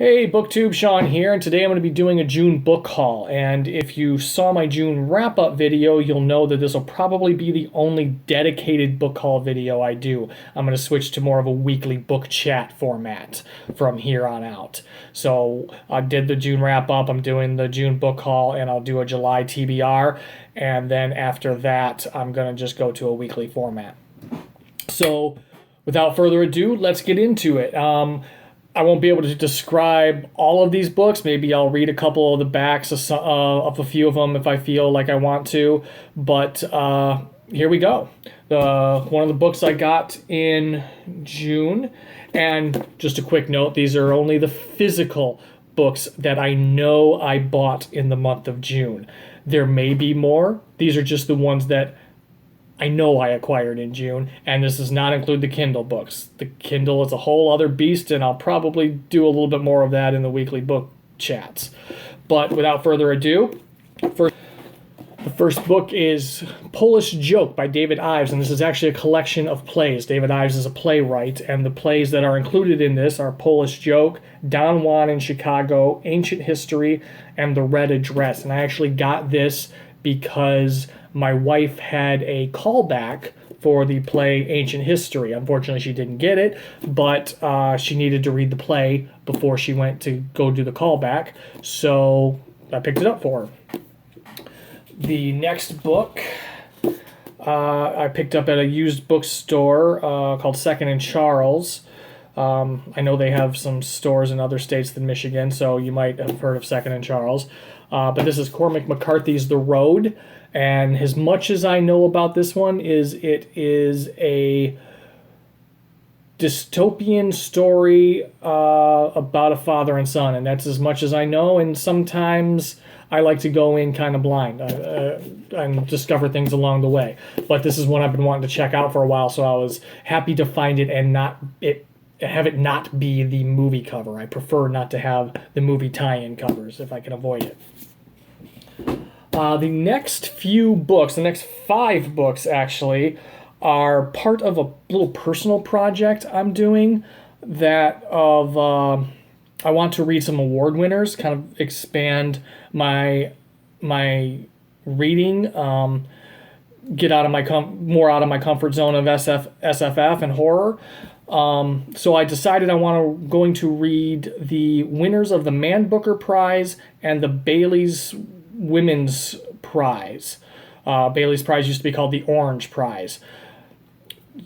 Hey, BookTube, Sean here, and today I'm going to be doing a June book haul. And if you saw my June wrap-up video, you'll know that this will probably be the only dedicated book haul video I do. I'm going to switch to more of a weekly book chat format from here on out. So I did the June wrap-up, I'm doing the June book haul, and I'll do a July TBR. And then after that, I'm going to just go to a weekly format. So without further ado, let's get into it. I won't be able to describe all of these books. Maybe I'll read a couple of the backs of a few of them if I feel like I want to. But here we go. One of the books I got in June. And just a quick note, these are only the physical books that I know I bought in the month of June. There may be more. These are just the ones that I know I acquired in June, and this does not include the Kindle books. The Kindle is a whole other beast, and I'll probably do a little bit more of that in the weekly book chats. But without further ado, the first book is Polish Joke by David Ives, and this is actually a collection of plays. David Ives is a playwright, and the plays that are included in this are Polish Joke, Don Juan in Chicago, Ancient History, and The Red Address. And I actually got this because my wife had a callback for the play Ancient History. Unfortunately, she didn't get it, but she needed to read the play before she went to go do the callback, so I picked it up for her. The next book I picked up at a used bookstore called Second and Charles. I know they have some stores in other states than Michigan, so you might have heard of Second and Charles. But this is Cormac McCarthy's The Road. And as much as I know about this one is it is a dystopian story about a father and son. And that's as much as I know. And sometimes I like to go in kind of blind and discover things along the way. But this is one I've been wanting to check out for a while, so I was happy to find it and have it not be the movie cover. I prefer not to have the movie tie-in covers if I can avoid it. The next few books, the next 5 books actually, are part of a little personal project I'm doing I want to read some award winners, kind of expand my reading, get more out of my comfort zone of SFF and horror. So I decided going to read the winners of the Man Booker Prize and the Bailey's Women's Prize. Bailey's Prize used to be called the Orange Prize.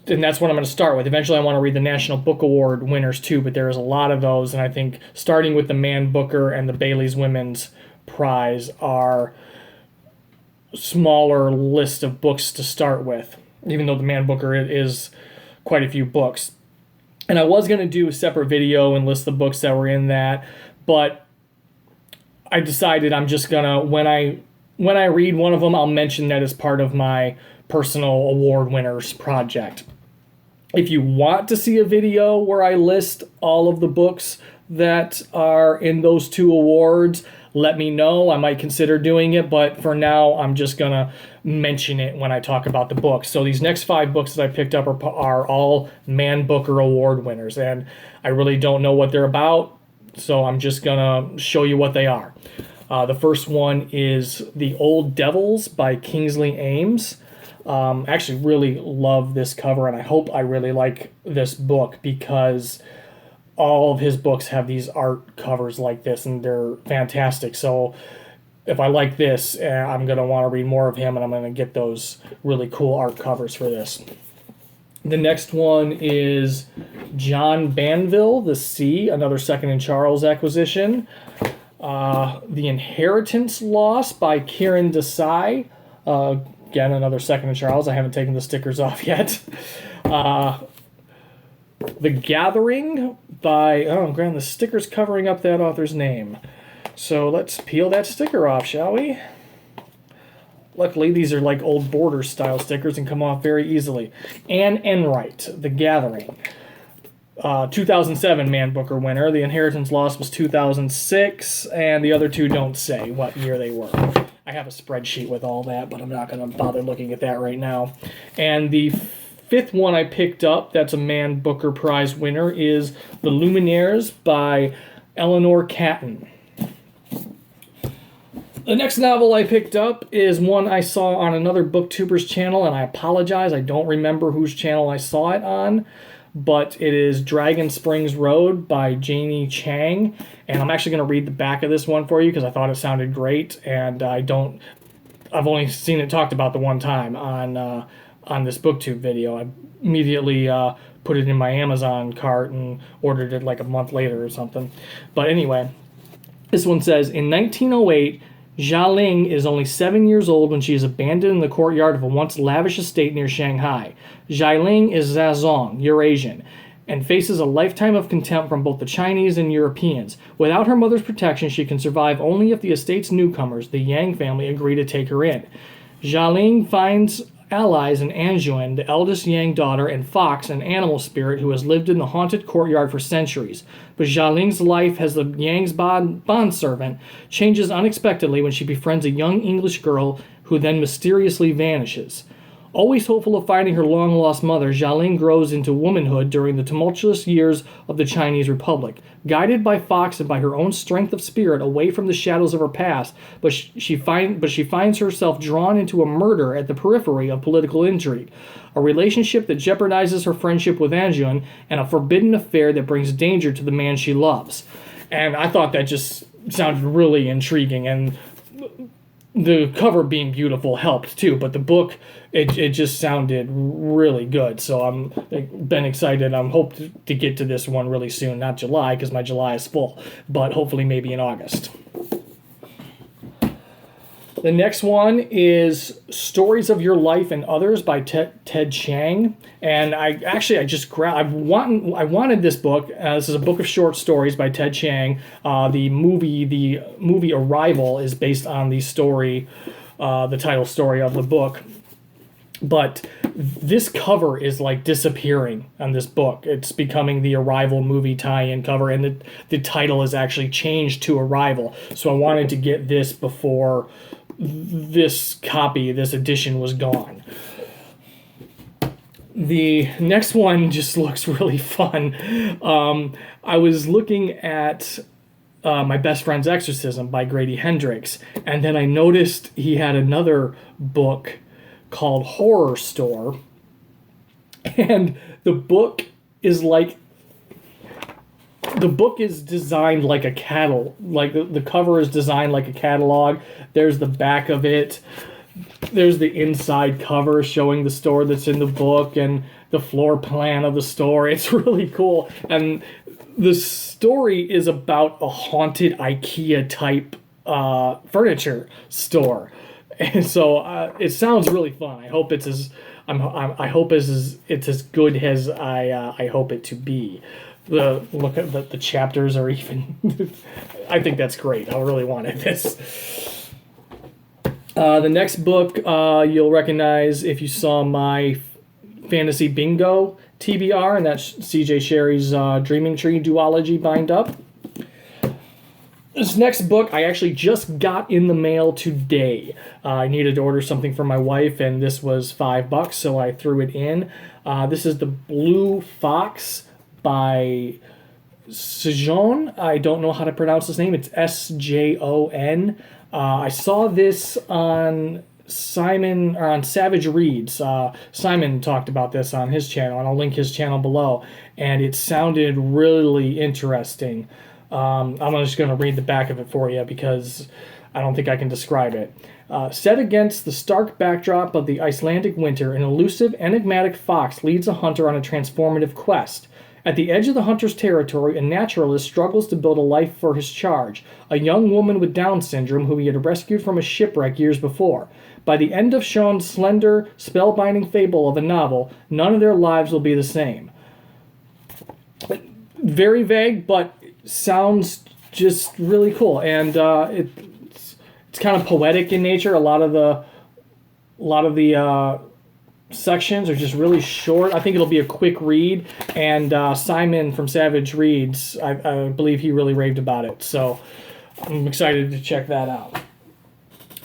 And that's what I'm going to start with. Eventually I want to read the National Book Award winners too, but there's a lot of those, and I think starting with the Man Booker and the Bailey's Women's Prize are smaller list of books to start with, even though the Man Booker is quite a few books. And I was going to do a separate video and list the books that were in that, but I decided I'm just gonna, when I read one of them, I'll mention that as part of my personal award winners project. If you want to see a video where I list all of the books that are in those 2 awards, let me know. I might consider doing it, but for now, I'm just gonna mention it when I talk about the books. So these next 5 books that I picked up are all Man Booker Award winners, and I really don't know what they're about, so I'm just gonna show you what they are. The first one is The Old Devils by Kingsley Ames. I actually really love this cover, and I hope I really like this book because all of his books have these art covers like this, and they're fantastic. So if I like this, I'm going to want to read more of him, and I'm going to get those really cool art covers for this. The next one is John Banville, The Sea, another Second and Charles acquisition. The Inheritance Lost by Kieran Desai. Again, another Second and Charles. I haven't taken the stickers off yet. The Gathering by... Oh, grand, the sticker's covering up that author's name. So let's peel that sticker off, shall we? Luckily, these are like old border style stickers and come off very easily. Anne Enright, The Gathering. 2007 Man Booker winner. The Inheritance Lost was 2006, and the other 2 don't say what year they were. I have a spreadsheet with all that, but I'm not going to bother looking at that right now. And the 5th one I picked up that's a Man Booker Prize winner is The Luminaires by Eleanor Catton. The next novel I picked up is one I saw on another Booktubers channel, and I apologize, I don't remember whose channel I saw it on, but it is Dragon Springs Road by Janie Chang, and I'm actually going to read the back of this one for you because I thought it sounded great, and I've only seen it talked about the one time on this BookTube video. I immediately put it in my Amazon cart and ordered it like a month later or something. But anyway, this one says, in 1908, Jia Ling is only 7 years old when she is abandoned in the courtyard of a once lavish estate near Shanghai. Jia Ling is Zazong, Eurasian, and faces a lifetime of contempt from both the Chinese and Europeans. Without her mother's protection, she can survive only if the estate's newcomers, the Yang family, agree to take her in. Jia Ling finds allies in Anjuan, the eldest Yang daughter, and Fox, an animal spirit who has lived in the haunted courtyard for centuries. But Jia Ling's life as the Yang's bondservant changes unexpectedly when she befriends a young English girl who then mysteriously vanishes. Always hopeful of finding her long-lost mother, Jia Ling grows into womanhood during the tumultuous years of the Chinese Republic. Guided by Fox and by her own strength of spirit away from the shadows of her past, but she finds herself drawn into a murder at the periphery of political intrigue, a relationship that jeopardizes her friendship with Anjun, and a forbidden affair that brings danger to the man she loves. And I thought that just sounded really intriguing, and the cover being beautiful helped too, but the book, it just sounded really good. So I've been excited. I'm hoping to get to this one really soon. Not July, because my July is full, but hopefully maybe in August. The next one is Stories of Your Life and Others by Ted Chiang. And I just grabbed, I wanted this book. This is a book of short stories by Ted Chiang. The movie Arrival is based on the story, the title story of the book. But this cover is like disappearing on this book. It's becoming the Arrival movie tie-in cover, and the title is actually changed to Arrival. So I wanted to get this before this edition was gone. The next one just looks really fun. I was looking at My Best Friend's Exorcism by Grady Hendrix, and then I noticed he had another book called Horror Store, and the book is designed like a catalog. Like the cover is designed like a catalog. There's the back of it. There's the inside cover showing the store that's in the book and the floor plan of the store. It's really cool. And the story is about a haunted IKEA type furniture store. And so it sounds really fun. I hope it's as good as I hope it to be. Look at the chapters are even. I think that's great. I really wanted this. The next book you'll recognize if you saw my Fantasy Bingo TBR, and that's CJ Sherry's Dreaming Tree duology bind up. This next book I actually just got in the mail today. I needed to order something for my wife, and this was $5, so I threw it in. This is The Blue Fox by Sjon. I don't know how to pronounce his name. It's Sjon. I saw this on Savage Reads. Simon talked about this on his channel, and I'll link his channel below. And it sounded really interesting. I'm just going to read the back of it for you because I don't think I can describe it. Set against the stark backdrop of the Icelandic winter, an elusive, enigmatic fox leads a hunter on a transformative quest. At the edge of the hunter's territory, a naturalist struggles to build a life for his charge, a young woman with Down syndrome who he had rescued from a shipwreck years before. By the end of Sean's slender, spellbinding fable of a novel, none of their lives will be the same. Very vague, but sounds just really cool, and it's kind of poetic in nature. A lot of the sections are just really short. I think it'll be a quick read, and Simon from Savage Reads, I believe he really raved about it, so I'm excited to check that out.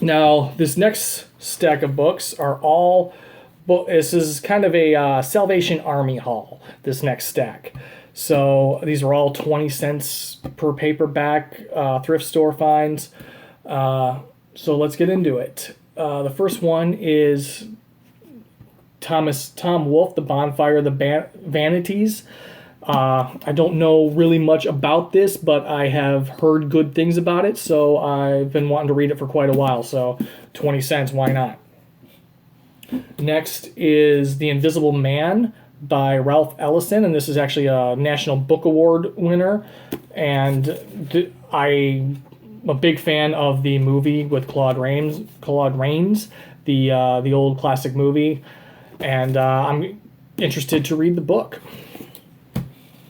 Now, this next stack of books are all. This is kind of a Salvation Army haul. This next stack. So these are all 20 cents per paperback, thrift store finds. So let's get into it. The first one is Tom Wolfe, The Bonfire of the Vanities. I don't know really much about this, but I have heard good things about it, so I've been wanting to read it for quite a while. So 20 cents, why not? Next is The Invisible Man by Ralph Ellison, and this is actually a National Book Award winner. And I'm a big fan of the movie with Claude Rains, the old classic movie, and I'm interested to read the book.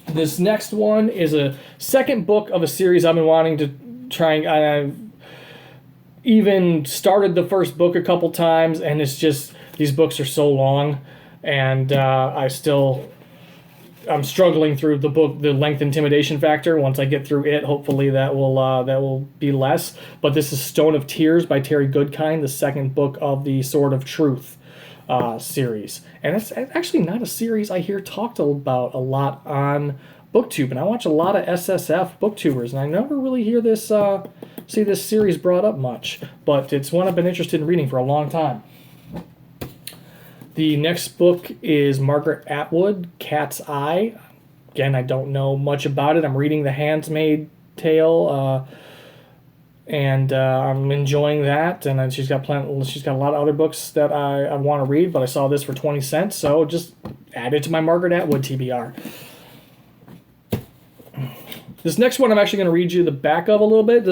This next one is a second book of a series I've been wanting to try. I've even started the first book a couple times, and it's just these books are so long, and I'm struggling through the book, the length intimidation factor. Once I get through it, hopefully that will be less. But this is Stone of Tears by Terry Goodkind, the second book of the Sword of Truth series. And it's actually not a series I hear talked about a lot on BookTube, and I watch a lot of SSF BookTubers, and I never really hear this see this series brought up much, but it's one I've been interested in reading for a long time. The next book is Margaret Atwood, Cat's Eye. Again, I don't know much about it. I'm reading The Handmaid's Tale, and I'm enjoying that. And she's got a lot of other books that I want to read, but I saw this for 20 cents, so just add it to my Margaret Atwood TBR. This next one I'm actually going to read you the back of a little bit.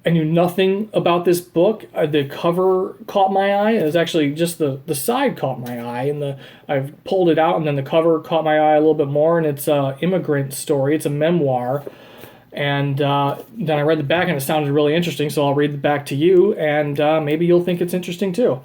I knew nothing about this book. The cover caught my eye. It was actually just the side caught my eye, and I pulled it out, and then the cover caught my eye a little bit more, and it's an immigrant story. It's a memoir. And then I read the back, and it sounded really interesting, so I'll read the back to you, and maybe you'll think it's interesting too.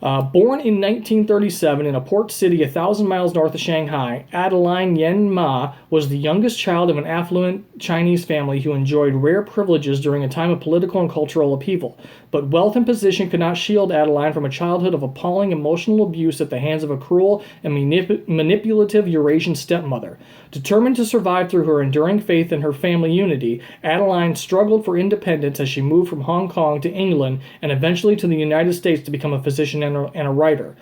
Born in 1937 in a port city 1,000 miles north of Shanghai, Adeline Yen Ma was the youngest child of an affluent Chinese family who enjoyed rare privileges during a time of political and cultural upheaval. But wealth and position could not shield Adeline from a childhood of appalling emotional abuse at the hands of a cruel and manipulative Eurasian stepmother. Determined to survive through her enduring faith in her family unity, Adeline struggled for independence as she moved from Hong Kong to England and eventually to the United States to become a physician and a writer.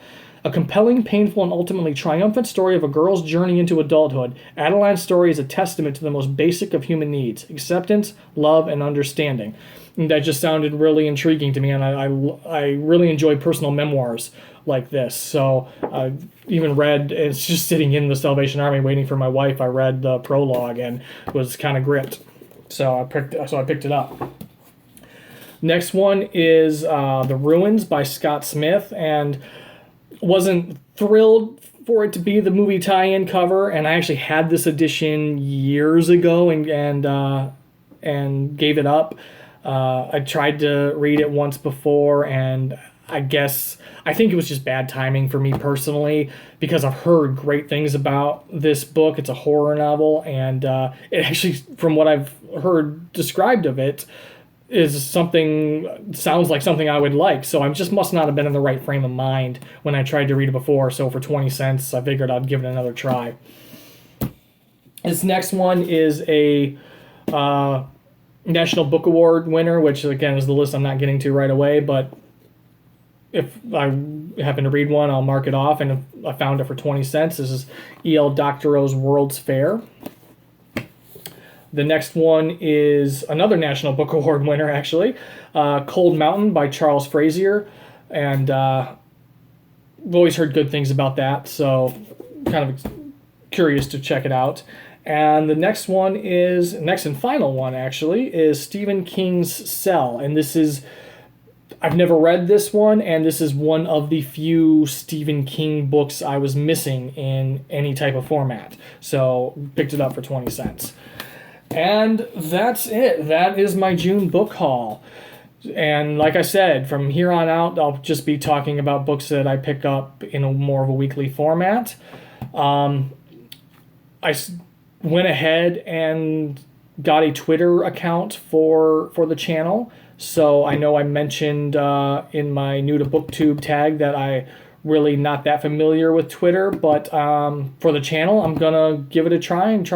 A compelling, painful, and ultimately triumphant story of a girl's journey into adulthood, Adeline's story is a testament to the most basic of human needs: acceptance, love, and understanding. And that just sounded really intriguing to me, and I really enjoy personal memoirs like this. So I even read, it's just sitting in the Salvation Army waiting for my wife, I read the prologue and was kind of gripped. So I picked it up. Next one is The Ruins by Scott Smith, and wasn't thrilled for it to be the movie tie-in cover, and I actually had this edition years ago and gave it up. I tried to read it once before, and I think it was just bad timing for me personally, because I've heard great things about this book. It's a horror novel, and it actually, from what I've heard described of it, sounds like something I would like. So I just must not have been in the right frame of mind when I tried to read it before. So for 20 cents, I figured I'd give it another try. This next one is a National Book Award winner, which again is the list I'm not getting to right away, but if I happen to read one, I'll mark it off, and if I found it for 20 cents. This is E.L. Doctorow's World's Fair. The next one is another National Book Award winner, actually, Cold Mountain by Charles Frazier, and I've always heard good things about that, so kind of curious to check it out. And the next and final one, actually, is Stephen King's Cell, and I've never read this one, and this is one of the few Stephen King books I was missing in any type of format, so picked it up for 20 cents. And that's it. That is my June book haul. And like I said, from here on out, I'll just be talking about books that I pick up in more of a weekly format. I went ahead and got a Twitter account for the channel. So I know I mentioned in my new to BookTube tag that I really not that familiar with Twitter, but for the channel, I'm gonna give it a try and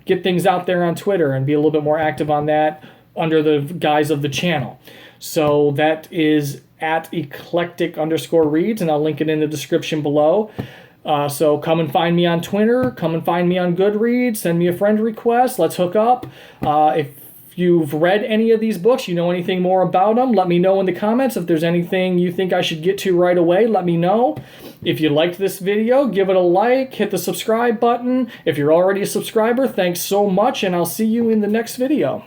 get things out there on Twitter and be a little bit more active on that under the guise of the channel. So that is at eclectic_reads, and I'll link it in the description below. So come and find me on Twitter, come and find me on Goodreads, send me a friend request, let's hook up. If you've read any of these books, you know anything more about them, let me know in the comments. If there's anything you think I should get to right away, let me know. If you liked this video, give it a like, hit the subscribe button. If you're already a subscriber, thanks so much, and I'll see you in the next video.